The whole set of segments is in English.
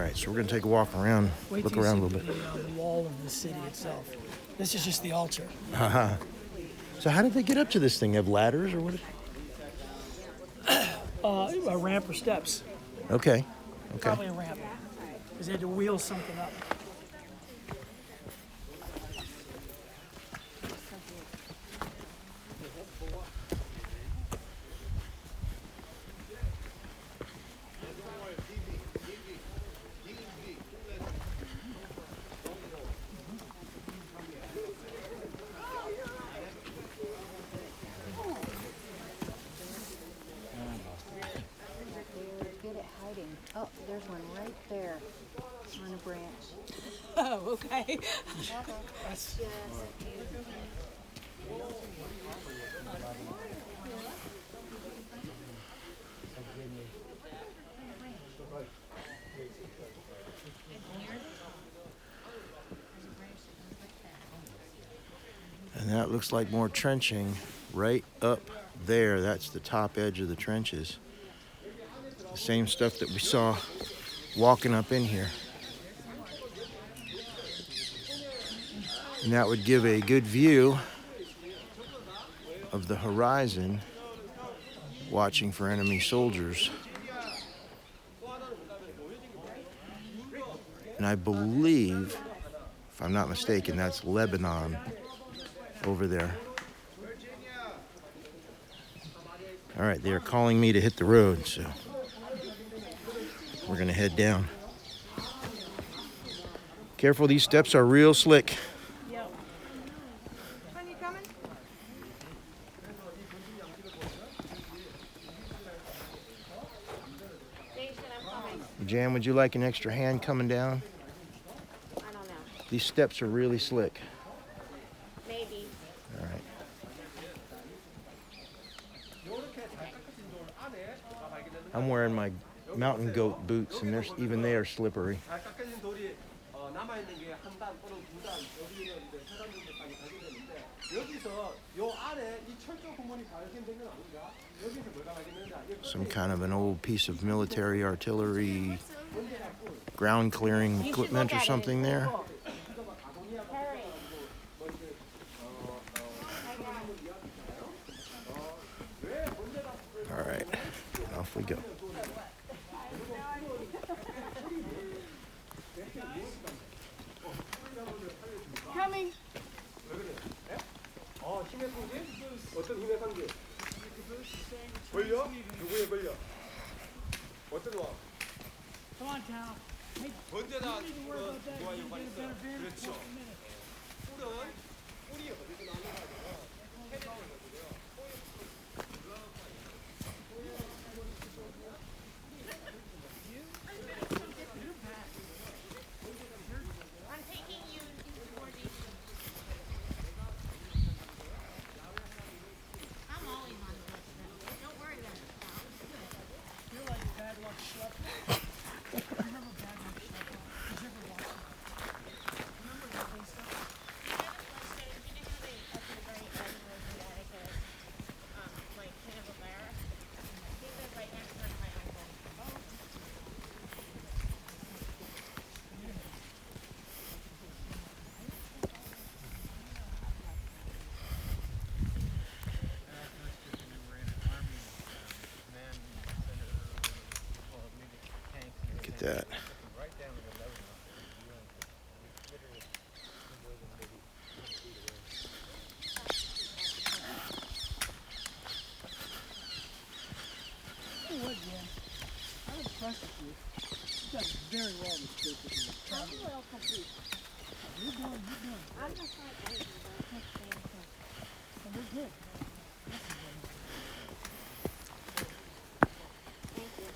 right, so we're going to take a walk around, look around a little bit. The wall of the city itself. This is just the altar. Uh-huh. So how did they get up to this thing? Have ladders or what? A ramp or steps. Okay. Probably a ramp. Because they had to wheel something up. Oh, there's one right there on a branch. Oh, okay. And that looks like more trenching right up there. That's the top edge of the trenches. The same stuff that we saw walking up in here. And that would give a good view of the horizon, watching for enemy soldiers. And I believe, if I'm not mistaken, that's Lebanon over there. All right, they're calling me to hit the road, so we're gonna head down. Careful, these steps are real slick. Yep. When you coming? Jason, I'm coming. Jan, would you like an extra hand coming down? I don't know. These steps are really slick. Maybe. All right. I'm wearing my mountain goat boots, and even they are slippery. Some kind of an old piece of military artillery ground clearing equipment or something there. All right, off we go. Coming. 어떤 힘의 상징? 권력? 누구의 권력? 어떤 와? Come on, Cal. Hey, 언제나 you need to worry about that. 좋아요 You're gonna get a better vantage 그렇죠. point in a minute. 뿔이 어디서 나눠가지고 I'm taking you toward the... I'm always on the list, though. Don't worry about it, pal. You're like bad luck schlepp. Remember bad luck schlepp? Did you ever watch it? Remember that they stuff? I haven't watched it. You know how they up in the very end where the attic is, like, kind of a lair? He lives right next door to my uncle. Look at that. Hey, what, Jan? I'm impressed with you. You done very well this trip with your I'm travel. a little confused. You're doing. I'm just like anything, but I can't say anything. And we're good. Thank you.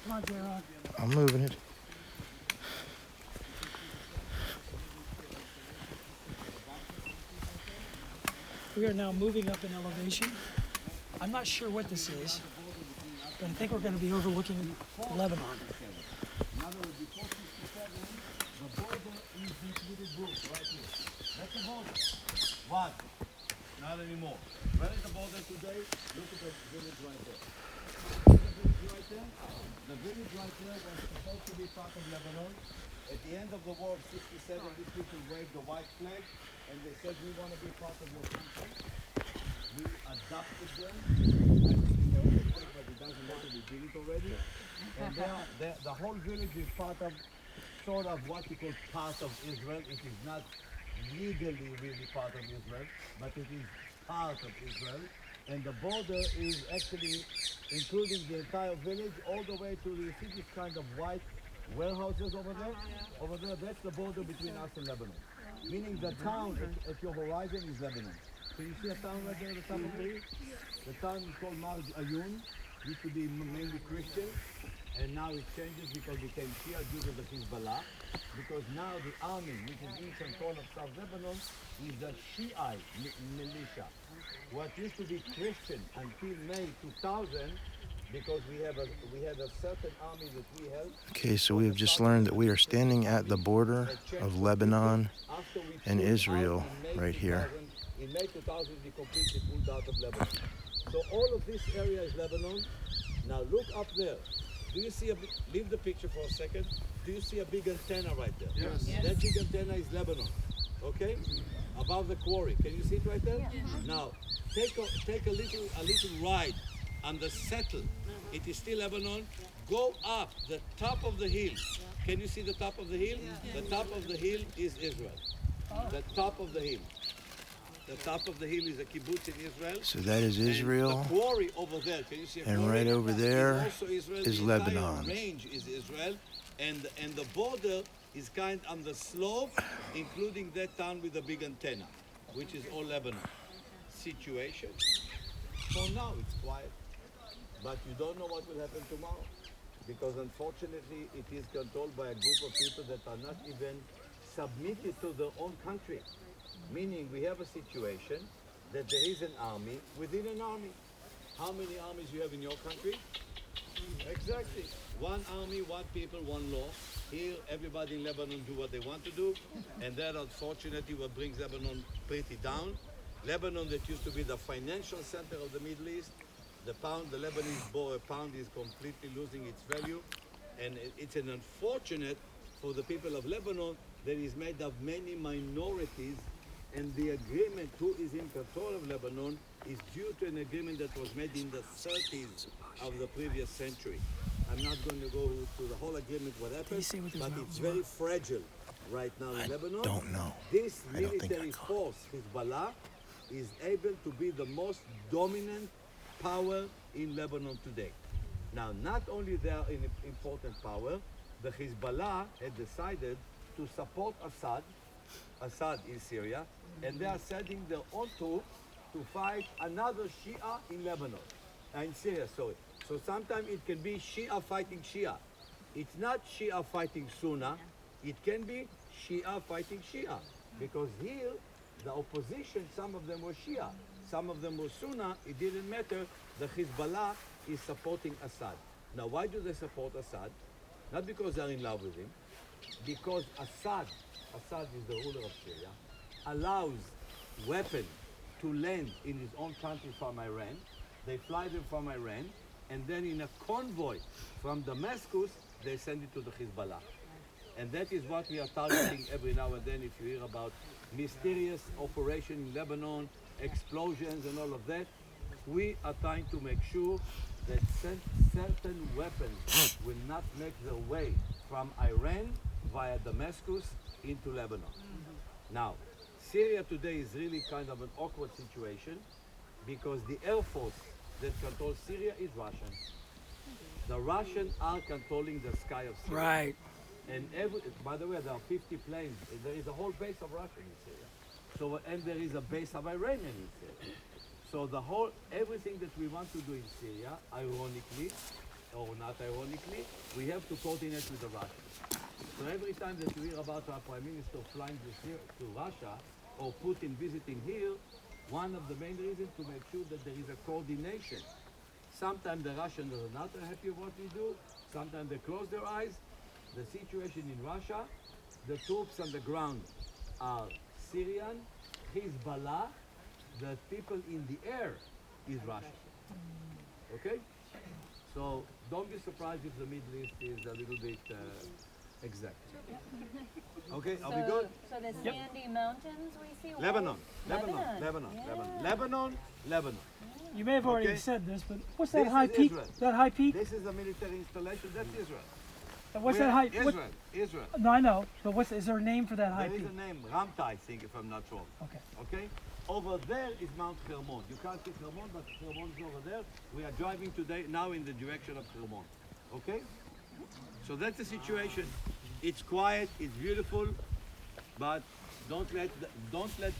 Come on, J-Rock. I'm moving it. We are now moving up in elevation. I'm not sure what this is, but I think we're going to be overlooking Lebanon. What? Not anymore. Where is the border today? Look at the village right there. right there? The village right there was supposed to be part of Lebanon. At the end of the war of 67, these people waved the white flag and they said, we want to be part of your country. We adopted them. I think it's a mistake, but it doesn't matter, we did it already. And the whole village is part of, sort of what we call part of Israel. It is not legally really part of Israel, but it is part of Israel. And the border is actually including the entire village all the way to the, you see this kind of white warehouses over there? Over there, that's the border between us and Lebanon. Meaning the town at your horizon is Lebanon. Can you see a town right there at the top of the hill? The town is called Marj Ayun. Used to be mainly Christian, and now it changes because it became Shia due to the Hezbollah. Because now the army, which is in control of South Lebanon, is the Shiite militia. What used to be Christian until May 2000, because we had a certain army that we held. Okay, so we have just learned that we are standing at the border of Lebanon and Israel right here. In May 2000, we completely pulled out of Lebanon. So all of this area is Lebanon. Now look up there. Do you see leave the picture for a second. Do you see a big antenna right there? Yes. That big antenna is Lebanon. Okay? Above the quarry. Can you see it right there? Now, take a little ride on the settle. It is still Lebanon. Go up the top of the hill. Can you see the top of the hill? The top of the hill is Israel. The top of the hill. The top of the hill is a kibbutz in Israel. So that is And Israel, the quarry over there, can you see a and quarry? right over there Also Israel. is The Lebanon. entire range is Israel, and the border is kind on the slope, including that town with the big antenna, which is all Lebanon. Situation. For now, it's quiet, but you don't know what will happen tomorrow, because unfortunately, it is controlled by a group of people that are not even submitted to their own country. Meaning we have a situation that there is an army within an army. How many armies you have in your country? Exactly. One army, one people, one law. Here, everybody in Lebanon do what they want to do, and that unfortunately what brings Lebanon pretty down. Lebanon that used to be the financial center of the Middle East, the Lebanese Border pound is completely losing its value, and it's an unfortunate for the people of Lebanon that is made of many minorities, and the agreement who is in control of Lebanon is due to an agreement that was made in the 30s of the previous century. I'm not going to go to the whole agreement, what happened, say what those but mountains it's very fragile right now in Lebanon. Don't know. This I don't think I military caught it. force, Hezbollah, is able to be the most dominant power in Lebanon today. Now, not only they are an important power, the Hezbollah had decided to support Assad in Syria, and they are sending their own troops to fight another Shia in Lebanon, in Syria, sorry. So sometimes it can be Shia fighting Shia. It's not Shia fighting Sunni, it can be Shia fighting Shia. Because here, the opposition, some of them were Shia, some of them were Sunni, it didn't matter. The Hezbollah is supporting Assad. Now, why do they support Assad? Not because they're in love with him, because Assad is the ruler of Syria, allows weapons to land in his own country from Iran. They fly them from Iran, and then in a convoy from Damascus, they send it to the Hezbollah. And that is what we are targeting every now and then. If you hear about mysterious operation in Lebanon, explosions and all of that, we are trying to make sure that certain weapons will not make their way from Iran via Damascus into Lebanon. Now, Syria today is really kind of an awkward situation because the Air Force that controls Syria is Russian. The Russians are controlling the sky of Syria. Right. And by the way, there are 50 planes. There is a whole base of Russian in Syria. So, and there is a base of Iranian in Syria. So everything that we want to do in Syria, ironically, or not ironically, we have to coordinate with the Russians. So every time that you hear about our Prime Minister flying to Russia, or Putin visiting here, one of the main reasons to make sure that there is a coordination. Sometimes the Russians are not happy with what we do, sometimes they close their eyes. The situation in Russia, the troops on the ground are Syrian, Hezbollah, the people in the air is Russia. Okay? So don't be surprised if the Middle East is a little bit exact. Okay, are we good? So the sandy mountains we see? Lebanon, Lebanon, Lebanon. Lebanon, Yeah. Lebanon, Lebanon, Lebanon. You may have already Okay. said this, but what's This that high is peak? Israel. That high peak? This is a military installation. That's Israel. What's We're that high? Israel, Israel. No, I know, but is there a name for that high There is peak? a name, Ramta, I think, if I'm not wrong. Okay. Okay? Over there is Mount Hermon. You can't see Hermon, but Hermon is over there. We are driving today now in the direction of Hermon. Okay? So that's the situation. It's quiet, it's beautiful, but don't let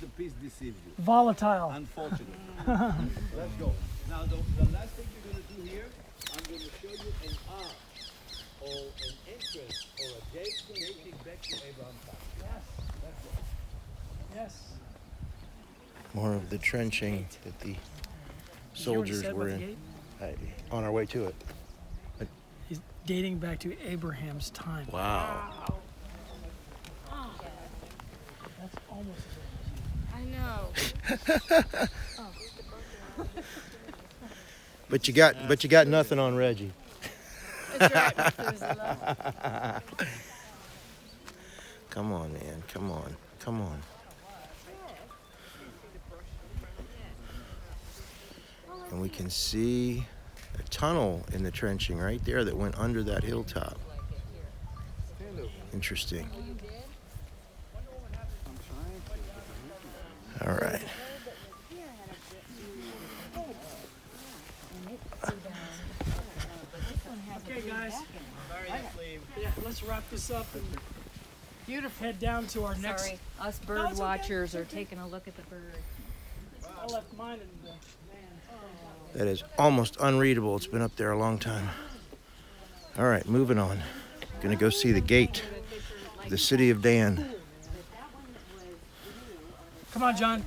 the peace deceive you. Volatile. Unfortunately. Let's go. Now the last thing you're gonna do here, I'm gonna show you an ark or an entrance or a gate dating back to Abraham's time. Yes. More of the trenching that the You already soldiers said were about the in. gate? On our way to it. He's dating back to Abraham's time. Wow. That's almost I know. But you got nothing on Reggie. That's right. Methuselah. Come on, man. Come on. Come on. And we can see a tunnel in the trenching right there that went under that hilltop. Interesting. All right. Okay, guys. Yeah, let's wrap this up and head down to our next. Sorry, us No, bird it's okay, watchers are it's okay. taking a look at the birds. I left mine in the van. That is almost unreadable. It's been up there a long time. All right, moving on. Gonna go see the gate of the city of Dan. Come on, John.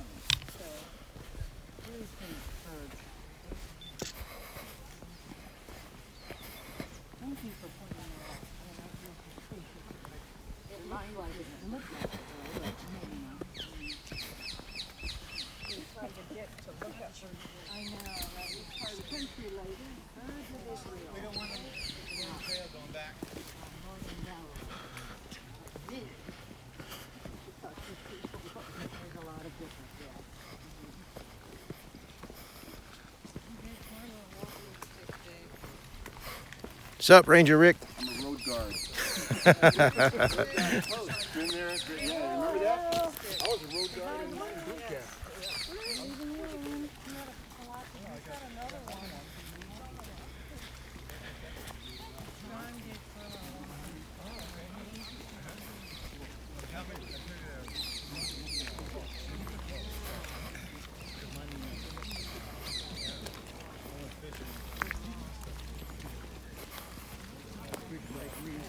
What's up, Ranger Rick? I'm a road guard. Been there, yeah, remember that? I was a road guard in boot camp.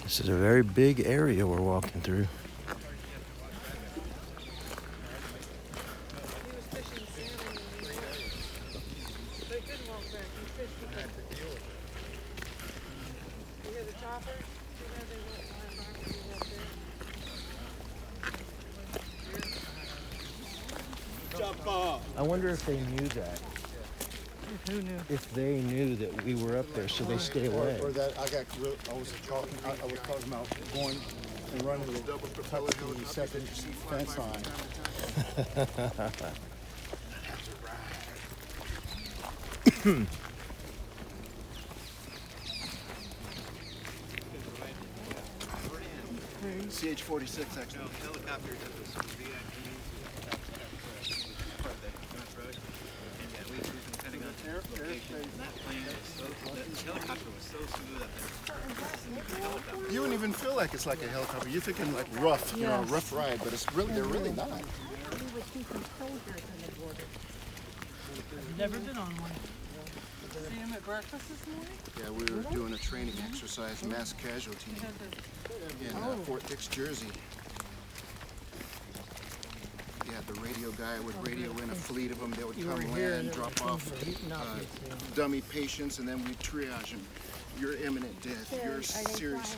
This is a very big area we're walking through. I wonder if they knew that. Who knew? If they knew that we were up there, so they stay away. Or that I was talking about going and running the double propeller the second fence line. CH-46 actually. Helicopter that was VIPs, part of that joint road. And yeah, we cruised in the Pentagon location. And that plane was so, the helicopter was so smooth up there. You wouldn't even feel like it's like a helicopter. You're thinking like rough, you know, a rough ride, but it's really they're really not. Never been on one. See him at breakfast this morning? Yeah, we were doing a training exercise, mass casualty, in Fort Dix, Jersey. Yeah, the radio guy would radio in a fleet of them. They would come land, drop off dummy patients, and then we'd triage them. You're imminent death. You're serious.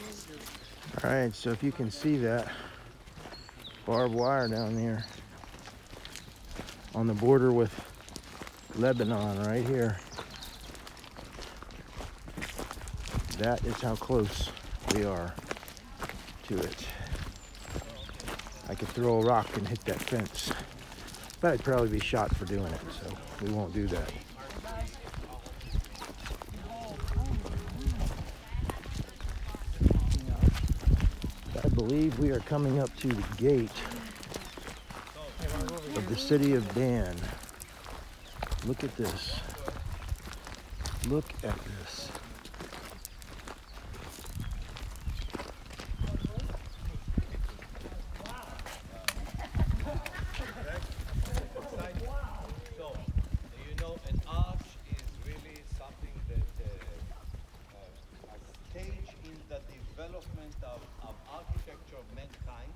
All right, so if you can see that barbed wire down there on the border with Lebanon right here. That is how close we are to it. I could throw a rock and hit that fence, but I'd probably be shot for doing it, so we won't do that. I believe we are coming up to the gate of the city of Dan. Look at this. Look at this. So, you know, an arch is really something that a stage in the development of architecture of mankind.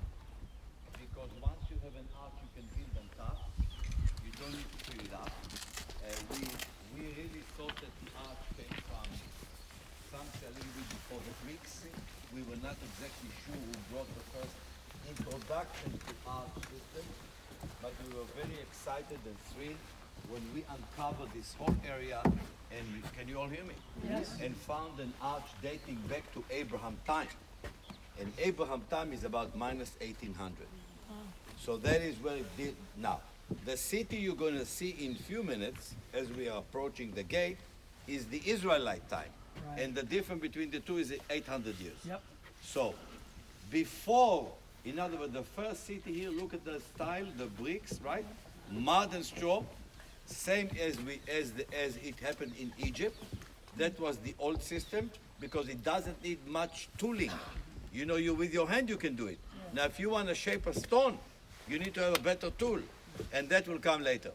Because once you have an arch, you can build on top. You don't need to fill it up. We really thought that the arch came from something a little bit before the Greeks. We were not exactly sure who brought the first introduction to arch systems, but we were very excited and thrilled when we uncovered this whole area, and can you all hear me? Yes. And found an arch dating back to Abraham time. And Abraham time is about minus 1800. So that is where it did. Now, the city you're going to see in few minutes, as we are approaching the gate, is the Israelite time. Right. And the difference between the two is 800 years. Yep. So, before, in other words, the first city here, look at the style, the bricks, right? Mud and straw, same as it happened in Egypt. That was the old system because it doesn't need much tooling. You know, with your hand you can do it. Now, if you want to shape a stone, you need to have a better tool, and that will come later.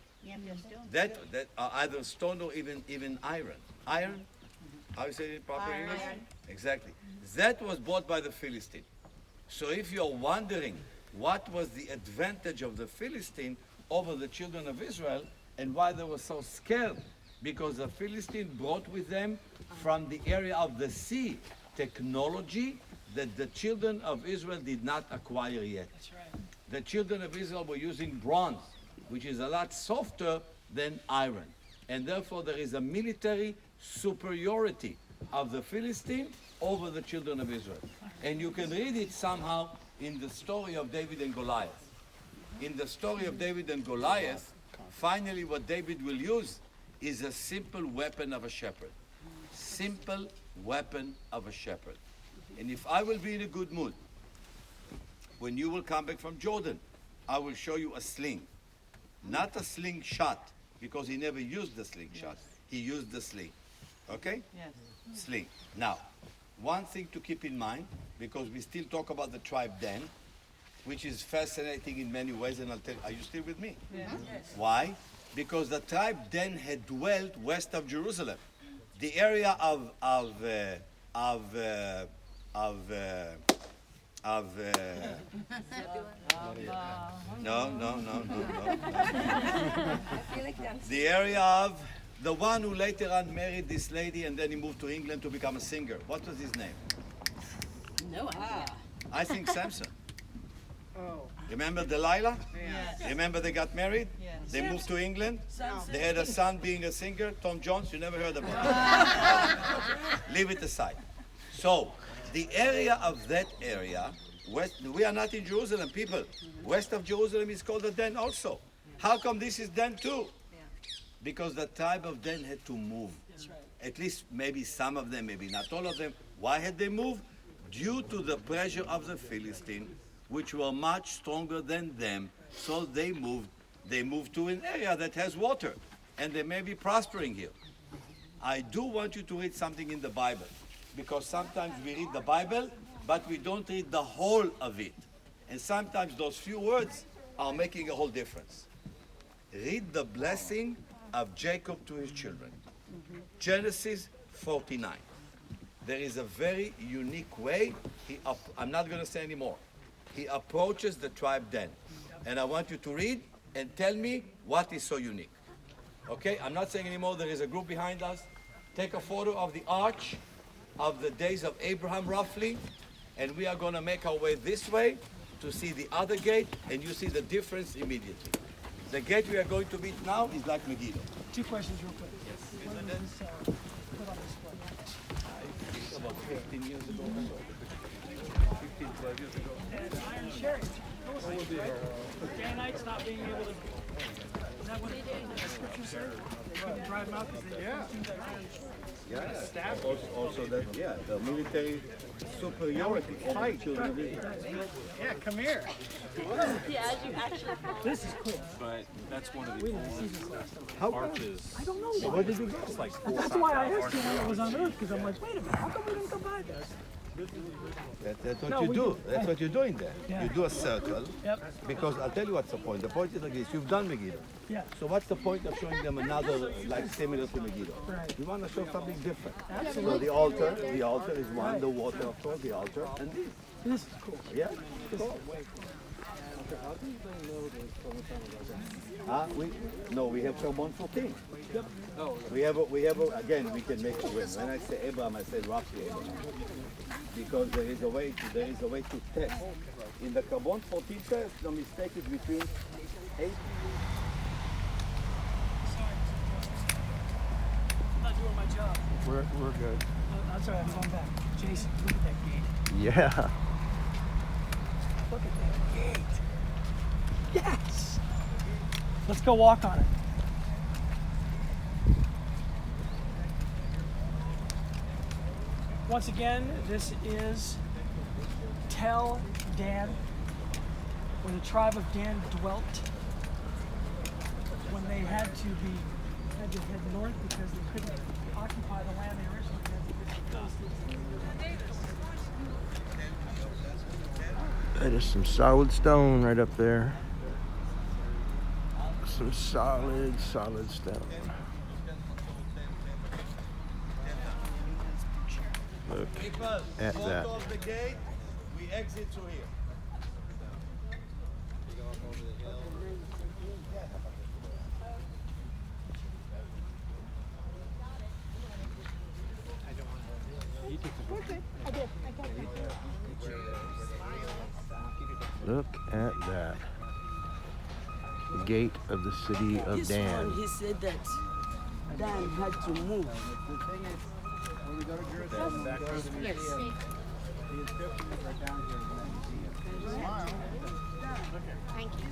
That either stone or even iron. Iron? How you say it in proper English? Exactly. That was bought by the Philistine. So if you're wondering what was the advantage of the Philistine over the children of Israel and why they were so scared, because the Philistine brought with them from the area of the sea technology that the children of Israel did not acquire yet. That's right. The children of Israel were using bronze, which is a lot softer than iron. And therefore there is a military superiority of the Philistine over the children of Israel. And you can read it somehow in the story of David and Goliath. In the story of David and Goliath, finally what David will use is a simple weapon of a shepherd. Simple weapon of a shepherd. And if I will be in a good mood, when you will come back from Jordan, I will show you a sling. Not a slingshot, because he never used the slingshot. He used the sling. Okay? Yes. Sling. Now, one thing to keep in mind, because we still talk about the tribe Dan, which is fascinating in many ways, and I'll tell you, are you still with me? Yes. Why? Because the tribe Dan had dwelt west of Jerusalem. The area no. The area of the one who later on married this lady and then he moved to England to become a singer. What was his name? No idea. I think Samson. Oh. Remember Delilah? Yes. Remember they got married? Yes. They moved to England? Samson. They had a son being a singer, Tom Jones. You never heard about it. Leave it aside. So, the area of that area, west, we are not in Jerusalem, people. West of Jerusalem is called the Dan also. How come this is Dan too? Because the tribe of Dan had to move. That's right. At least maybe some of them, maybe not all of them. Why had they moved? Due to the pressure of the Philistine, which were much stronger than them. So they moved to an area that has water, and they may be prospering here. I do want you to read something in the Bible, because sometimes we read the Bible, but we don't read the whole of it. And sometimes those few words are making a whole difference. Read the blessing of Jacob to his children. Genesis 49. There is a very unique way. I'm not going to say anymore. He approaches the tribe Dan. And I want you to read and tell me what is so unique. Okay, I'm not saying anymore. There is a group behind us. Take a photo of the arch of the days of Abraham roughly. And we are going to make our way this way to see the other gate. And you see the difference immediately. The gate we are going to meet now is like Megiddo. 2 questions real quick. Yes. What was put on display? about 15 years ago. 15, 12 years ago. And iron chariots, Philistines, right? Danites not being able to. Is that what the scripture said? They couldn't drive them out because they Philistines had iron chariots. Yeah. Also that, yeah, the military superiority over the children of Israel. Yeah, come here. Yeah, you actually. This is cool. But that's one of the How arches. I don't know why. Where did you go? It's like That's why I asked you when it was on Earth, because I'm like, wait a minute, how come we didn't go by this? That's what No, you we do. did. That's what you're doing there. Yeah. You do a circle. Yep. Because I'll tell you what's the point. The point is like this. You've done Megiddo. Yeah. So what's the point of showing them another like similar to Megiddo? Right. You want to show something different. Absolutely. So the altar is one, Right. the water of course, the altar, and this. This is cool. Yeah. Cool. We have Shemon 14. We have again, we can make it win. When I say Abraham, I say roughly Abraham. Because there is a way to test. In the Carbon 14 test, the mistake is between 8. I'm not doing my job. We're good. I'm sorry, I'm going back. Jason, look at that gate. Yeah. Look at that gate. Yes! Let's go walk on it. Once again, this is Tel Dan, where the tribe of Dan dwelt when they had to head north because they couldn't occupy the land they originally had. That is some solid stone right up there. Some solid stone. Look at that. Of the gate, we exit through here. Look at that. The gate of the city of This Dan. one, he said that Dan had to move. Thank you.